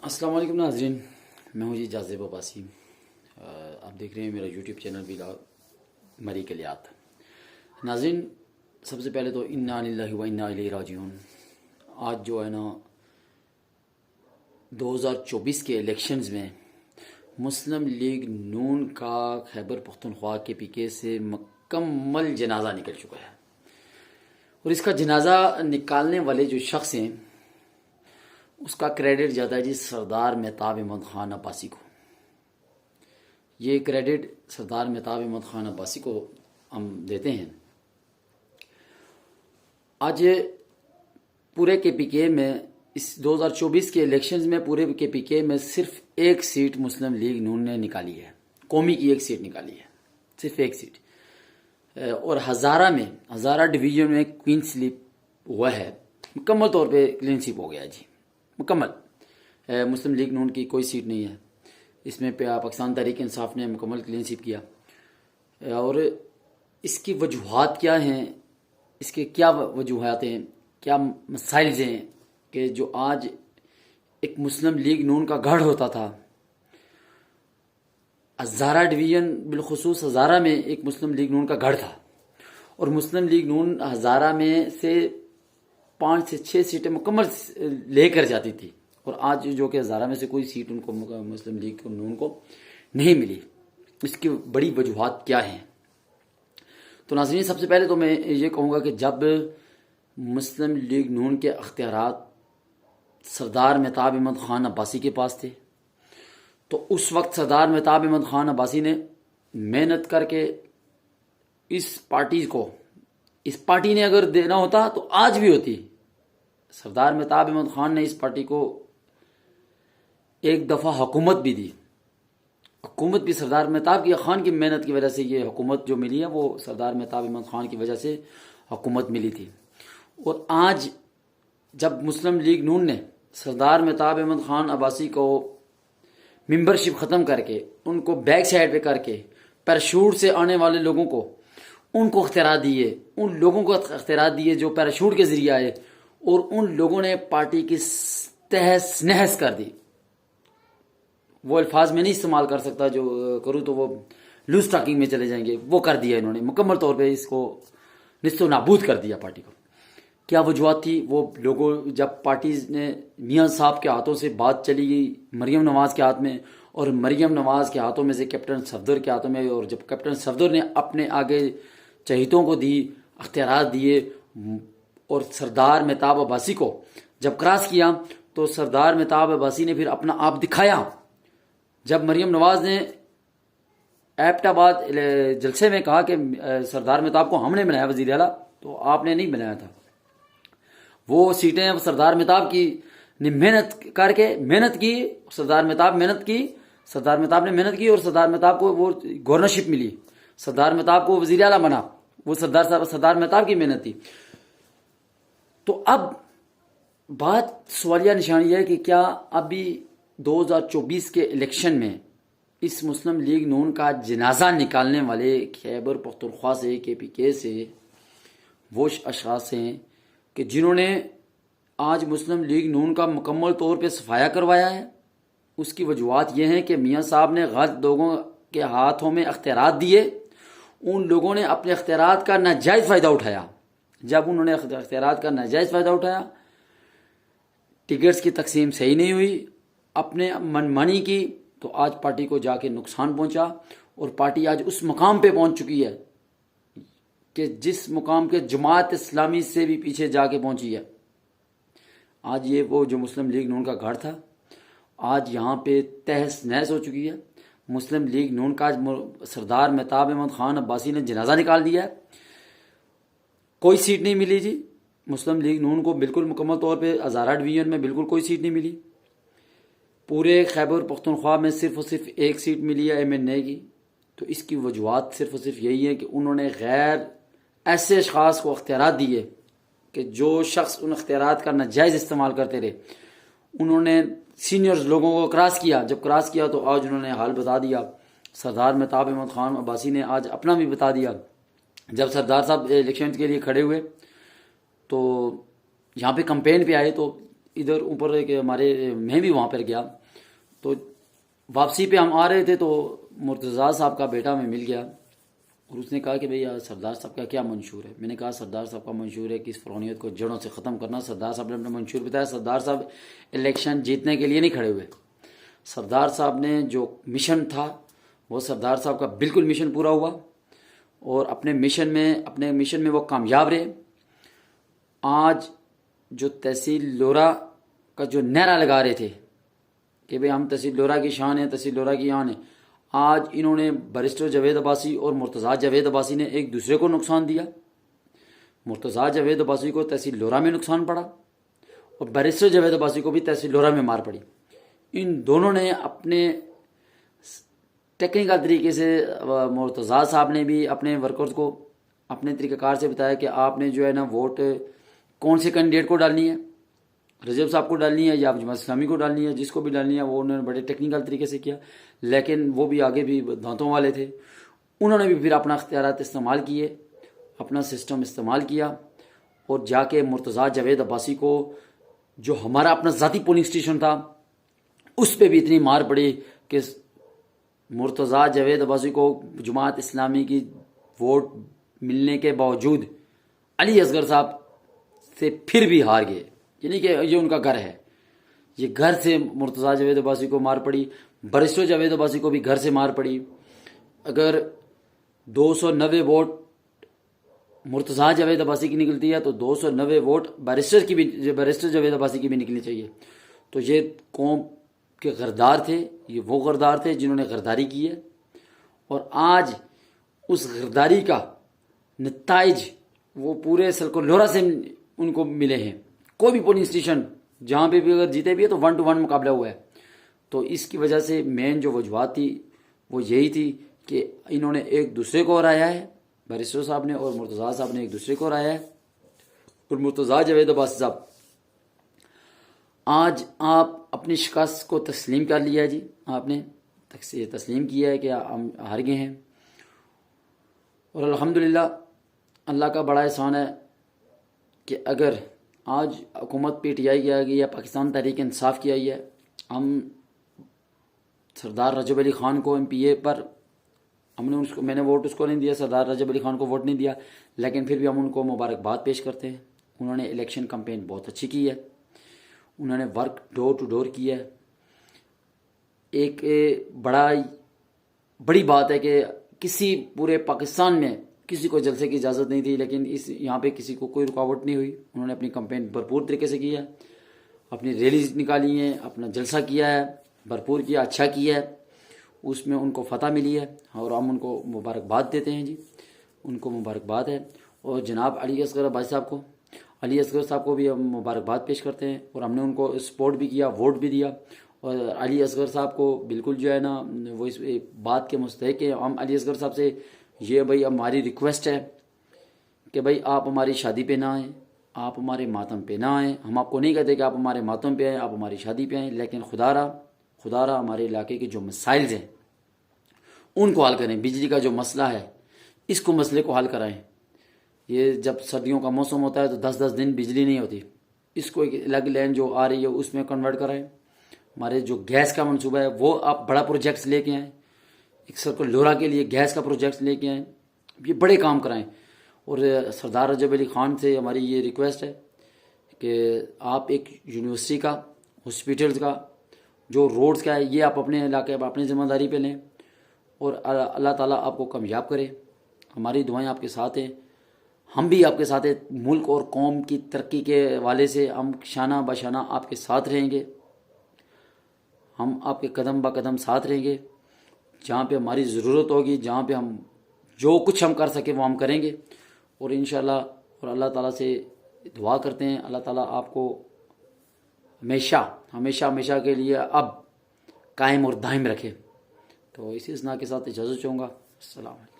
السلام علیکم ناظرین، میں ہوں جی جازب عباسی۔ آپ دیکھ رہے ہیں میرا یوٹیوب چینل بلا مری کلیات۔ ناظرین، سب سے پہلے تو انا للہ و انا الیہ راجعون۔ آج جو ہے نا 2024 کے الیکشنز میں مسلم لیگ نون کا خیبر پختونخوا کے پی کے سے مکمل جنازہ نکل چکا ہے، اور اس کا جنازہ نکالنے والے جو شخص ہیں اس کا کریڈٹ جاتا ہے جی سردار مہتاب احمد خان عباسی کو۔ یہ کریڈٹ سردار مہتاب احمد خان عباسی کو ہم دیتے ہیں۔ آج پورے کے پی کے میں اس 2024 کے الیکشنز میں پورے کے پی کے میں صرف ایک سیٹ مسلم لیگ نون نے نکالی ہے، قومی کی ایک سیٹ نکالی ہے، صرف ایک سیٹ۔ اور ہزارہ ڈویژن میں کوئن سلیپ ہوا ہے، مکمل طور پہ کلین سلیپ ہو گیا جی، مکمل۔ مسلم لیگ نون کی کوئی سیٹ نہیں ہے اس میں۔ پاکستان تحریک انصاف نے مکمل کلین سلیپ کیا، اور اس کی وجوہات کیا ہیں، اس کے کیا وجوہات ہیں، کیا مسائل ہیں کہ جو آج ایک مسلم لیگ نون کا گڑھ ہوتا تھا، ہزارہ ڈویژن بالخصوص ہزارہ میں ایک مسلم لیگ نون کا گڑھ تھا، اور مسلم لیگ نون ہزارہ میں سے 5 سے 6 سیٹیں مکمل لے کر جاتی تھی، اور آج جو کہ ہزارہ میں سے کوئی سیٹ ان کو مسلم لیگ نون کو نہیں ملی۔ اس کی بڑی وجوہات کیا ہیں؟ تو ناظرین، سب سے پہلے تو میں یہ کہوں گا کہ جب مسلم لیگ نون کے اختیارات سردار مہتاب احمد خان عباسی کے پاس تھے، تو اس وقت سردار مہتاب احمد خان عباسی نے محنت کر کے اس پارٹی نے اگر دینا ہوتا تو آج بھی ہوتی۔ سردار مہتاب احمد خان نے اس پارٹی کو ایک دفعہ حکومت بھی دی، حکومت بھی سردار مہتاب خان کی محنت کی وجہ سے یہ حکومت جو ملی ہے وہ سردار مہتاب احمد خان کی وجہ سے حکومت ملی تھی۔ اور آج جب مسلم لیگ نون نے سردار مہتاب احمد خان عباسی کو ممبرشپ ختم کر کے، ان کو بیک سائڈ پہ کر کے، پیراشوٹ سے آنے والے لوگوں کو ان کو اختیارات دیے، ان لوگوں کو اختیارات دیے جو پیراشوٹ کے ذریعے آئے، اور ان لوگوں نے پارٹی کی تہس نہس کر دی۔ وہ الفاظ میں نہیں استعمال کر سکتا، جو کروں تو وہ لوز ٹاکنگ میں چلے جائیں گے، وہ کر دیا انہوں نے مکمل طور پہ، اس کو نست و نابود کر دیا پارٹی کو۔ کیا وجوہات تھی؟ وہ لوگوں جب پارٹیز نے میاں صاحب کے ہاتھوں سے بات چلی گئی مریم نواز کے ہاتھ میں، اور مریم نواز کے ہاتھوں میں سے کیپٹن صفدر کے ہاتھوں میں، اور جب کیپٹن صفدر نے اپنے آگے چہیتوں کو دی، اختیارات دیے، اور سردار مہتاب عباسی کو جب کراس کیا تو سردار مہتاب عباسی نے پھر اپنا آپ دکھایا۔ جب مریم نواز نے ایبٹ آباد جلسے میں کہا کہ سردار مہتاب کو ہم نے بنایا وزیر اعلیٰ، تو آپ نے نہیں بنایا تھا، وہ سیٹیں سردار مہتاب کی نے محنت کی، سردار مہتاب نے محنت کی، اور سردار مہتاب کو وہ گورنرشپ ملی، سردار مہتاب کو وزیر اعلیٰ بنا، وہ سردار مہتاب کی محنت تھی۔ تو اب بات سوالیہ نشانی یہ ہے کہ کیا ابھی 2024 کے الیکشن میں اس مسلم لیگ نون کا جنازہ نکالنے والے خیبر پختونخوا سے کے پی کے سے وہ اشخاص ہیں کہ جنہوں نے آج مسلم لیگ نون کا مکمل طور پہ صفایا کروایا ہے؟ اس کی وجوہات یہ ہیں کہ میاں صاحب نے غلط لوگوں کے ہاتھوں میں اختیارات دیے، ان لوگوں نے اپنے اختیارات کا ناجائز فائدہ اٹھایا۔ جب انہوں نے اختیارات کا ناجائز فائدہ اٹھایا، ٹکٹس کی تقسیم صحیح نہیں ہوئی، اپنے من مانی کی، تو آج پارٹی کو جا کے نقصان پہنچا، اور پارٹی آج اس مقام پہ پہنچ چکی ہے کہ جس مقام کے جماعت اسلامی سے بھی پیچھے جا کے پہنچی ہے۔ آج یہ وہ جو مسلم لیگ نون کا گھر تھا، آج یہاں پہ تہس نہس ہو چکی ہے۔ مسلم لیگ نون کا سردار مہتاب احمد خان عباسی نے جنازہ نکال دیا ہے، کوئی سیٹ نہیں ملی جی مسلم لیگ نون کو، بالکل مکمل طور پہ ہزارہ ڈویژن میں بالکل کوئی سیٹ نہیں ملی۔ پورے خیبر پختونخوا میں صرف اور صرف ایک سیٹ ملی ہے MNA کی۔ تو اس کی وجوہات صرف اور صرف یہی ہے کہ انہوں نے غیر ایسے اشخاص کو اختیارات دیے کہ جو شخص ان اختیارات کا ناجائز استعمال کرتے رہے، انہوں نے سینئرز لوگوں کو کراس کیا۔ جب کراس کیا تو آج انہوں نے حال بتا دیا۔ سردار مہتاب احمد خان عباسی نے آج اپنا بھی بتا دیا۔ جب سردار صاحب الیکشن کے لیے کھڑے ہوئے تو یہاں پہ کمپین پہ آئے، تو ادھر اوپر کہ میں بھی وہاں پر گیا، تو واپسی پہ ہم آ رہے تھے تو مرتضیٰ صاحب کا بیٹا میں مل گیا، اور اس نے کہا کہ بھئی سردار صاحب کا کیا منشور ہے؟ میں نے کہا سردار صاحب کا منشور ہے کہ اس فرعونیت کو جڑوں سے ختم کرنا۔ سردار صاحب نے اپنا منشور بتایا۔ سردار صاحب الیکشن جیتنے کے لیے نہیں کھڑے ہوئے، سردار صاحب نے جو مشن تھا وہ سردار صاحب کا بالکل مشن پورا ہوا، اور اپنے مشن میں وہ کامیاب رہے۔ آج جو تحصیل لورا کا جو نعرہ لگا رہے تھے کہ بھئی ہم تحصیل لورا کی شان ہیں، تحصیل لورا کی آن ہے، آج انہوں نے بیرسٹر جاوید عباسی اور مرتضیٰ جاوید عباسی نے ایک دوسرے کو نقصان دیا۔ مرتضیٰ جاوید عباسی کو تحصیل لورا میں نقصان پڑا، اور بیرسٹر جاوید عباسی کو بھی تحصیل لورا میں مار پڑی۔ ان دونوں نے اپنے ٹیکنیکل طریقے سے، مرتضیٰ صاحب نے بھی اپنے ورکرز کو اپنے طریقہ کار سے بتایا کہ آپ نے جو ہے نا ووٹ کون سے کینڈیڈیٹ کو ڈالنی ہے، رجب صاحب کو ڈالنی ہے یا جماعت اسلامی کو ڈالنی ہے، جس کو بھی ڈالنی ہے وہ انہوں نے بڑے ٹیکنیکل طریقے سے کیا، لیکن وہ بھی آگے بھی دانتوں والے تھے۔ انہوں نے بھی پھر اپنا اختیارات استعمال کیے، اپنا سسٹم استعمال کیا، اور جا کے مرتضیٰ جاوید عباسی کو، جو ہمارا اپنا ذاتی پولنگ اسٹیشن تھا، اس پہ بھی اتنی مار پڑی کہ مرتضیٰ جاوید عباسی کو جماعت اسلامی کی ووٹ ملنے کے باوجود علی اصغر صاحب سے پھر بھی ہار گئے، یعنی کہ یہ ان کا گھر ہے، یہ گھر سے مرتضیٰ جاوید عباسی کو مار پڑی، بیرسٹر جاوید عباسی کو بھی گھر سے مار پڑی۔ اگر 290 ووٹ مرتضیٰ جاوید عباسی کی نکلتی ہے تو 290 ووٹ بیرسٹر جاوید عباسی کی بھی نکلنی چاہیے۔ تو یہ قوم کے غردار تھے، یہ وہ غردار تھے جنہوں نے غرداری کی ہے، اور آج اس غرداری کا نتائج وہ پورے سرکل لورا سے ان کو ملے ہیں۔ کوئی بھی پولنگ اسٹیشن جہاں پہ بھی اگر جیتے بھی ہے تو 1 to 1 مقابلہ ہوا ہے۔ تو اس کی وجہ سے مین جو وجوہات تھی وہ یہی تھی کہ انہوں نے ایک دوسرے کو ہرایا ہے، بیرسٹر صاحب نے اور مرتضیٰ صاحب نے ایک دوسرے کو ہرایا ہے۔ اور مرتضیٰ جاوید عباسی صاحب، آج آپ اپنی شکست کو تسلیم کر لیا ہے جی، آپ نے تسلیم کیا ہے کہ ہم ہار گئے ہیں، اور الحمدللہ اللہ کا بڑا احسان ہے کہ اگر آج حکومت پی ٹی آئی کی آئی یا پاکستان تحریک انصاف کی آئی ہے، ہم سردار رجب علی خان کو ایم پی اے پر میں نے ووٹ اس کو نہیں دیا، سردار رجب علی خان کو ووٹ نہیں دیا، لیکن پھر بھی ہم ان کو مبارکباد پیش کرتے ہیں۔ انہوں نے الیکشن کمپین بہت اچھی کی ہے، انہوں نے ورک ڈور ٹو ڈور کیا ہے۔ ایک بڑی بات ہے کہ کسی پورے پاکستان میں کسی کو جلسے کی اجازت نہیں تھی، لیکن یہاں پہ کسی کو کوئی رکاوٹ نہیں ہوئی۔ انہوں نے اپنی کمپین بھرپور طریقے سے کی ہے، اپنی ریلیز نکالی ہیں، اپنا جلسہ کیا ہے، بھرپور کیا، اچھا کیا ہے، اس میں ان کو فتح ملی ہے، اور ہم ان کو مبارکباد دیتے ہیں جی، ان کو مبارکباد ہے۔ اور جناب علی اصغر عباسی صاحب کو بھی ہم مبارکباد پیش کرتے ہیں، اور ہم نے ان کو سپورٹ بھی کیا، ووٹ بھی دیا، اور علی اصغر صاحب کو بالکل جو ہے نا وہ اس بات کے مستحق ہیں۔ ہم علی اصغر صاحب سے یہ بھائی ہماری ریکویسٹ ہے کہ بھائی آپ ہماری شادی پہ نہ آئیں، آپ ہمارے ماتم پہ نہ آئیں۔ ہم آپ کو نہیں کہتے کہ آپ ہمارے ماتم پہ آئیں، آپ ہماری شادی پہ آئیں، لیکن خدا را ہمارے علاقے کے جو مسائل ہیں ان کو حل کریں۔ بجلی کا جو مسئلہ ہے اس کو مسئلے کو حل کرائیں۔ یہ جب سردیوں کا موسم ہوتا ہے تو 10 دن بجلی نہیں ہوتی، اس کو ایک الگ لائن جو آ رہی ہے اس میں کنورٹ کرائیں۔ ہمارے جو گیس کا منصوبہ ہے وہ آپ بڑا پروجیکٹس لے کے آئیں، ایک سرکل لورا کے لیے گیس کا پروجیکٹ لے کے آئیں، یہ بڑے کام کرائیں۔ اور سردار رجب علی خان سے ہماری یہ ریکویسٹ ہے کہ آپ ایک یونیورسٹی کا، ہاسپیٹلز کا، جو روڈز کا ہے، یہ آپ اپنے علاقے میں اپنی ذمہ داری پہ لیں، اور اللہ تعالیٰ آپ کو کامیاب کرے۔ ہماری دعائیں آپ کے ساتھ ہیں، ہم بھی آپ کے ساتھ ہیں، ملک اور قوم کی ترقی کے حوالے سے ہم شانہ بشانہ آپ کے ساتھ رہیں گے، ہم آپ کے قدم با قدم ساتھ رہیں گے، جہاں پہ ہماری ضرورت ہوگی، جہاں پہ ہم جو کچھ ہم کر سکیں وہ ہم کریں گے، اور انشاءاللہ اور اللہ تعالیٰ سے دعا کرتے ہیں اللہ تعالیٰ آپ کو ہمیشہ کے لیے اب قائم اور دائم رکھے۔ تو اسی اسنا کے ساتھ اجازت چاہوں گا۔ السلام علیکم۔